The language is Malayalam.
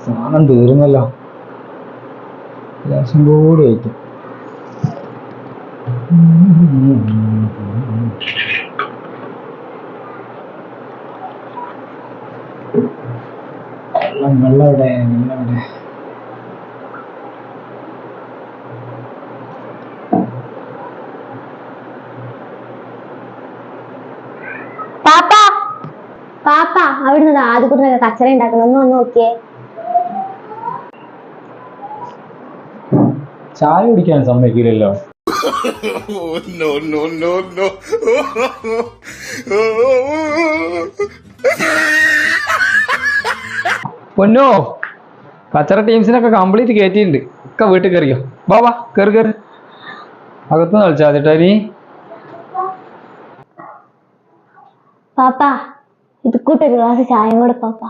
സാധനം തീർന്നല്ലോ. ലേശം കൂടി ആയിട്ട് വെള്ളവിടെ വെള്ളവിടെ. പാപ്പ പാപ്പ അവിടുന്ന് ആദ്യക്കുട്ടിനൊക്കെ കച്ചറ ഉണ്ടാക്കുന്നു, ഒന്ന് വന്ന് നോക്കിയേ. ചായ കുടിക്കാൻ സമ്മതിക്കില്ലല്ലോ. പൊന്നോ, കച്ചറ ടീംസിനൊക്കെ കംപ്ലീറ്റ് കയറ്റിയിട്ടുണ്ട്. ഒക്കെ വീട്ടിൽ കയറിയോ? വാ കയറി കയറി അകത്തുനിന്ന് കളിച്ചാൽ മതിട്ടോ നീ. പാപ്പ ഇത് കൂട്ടൊരു ഗ്ലാസ് ചായ കൂടെ പാപ്പ.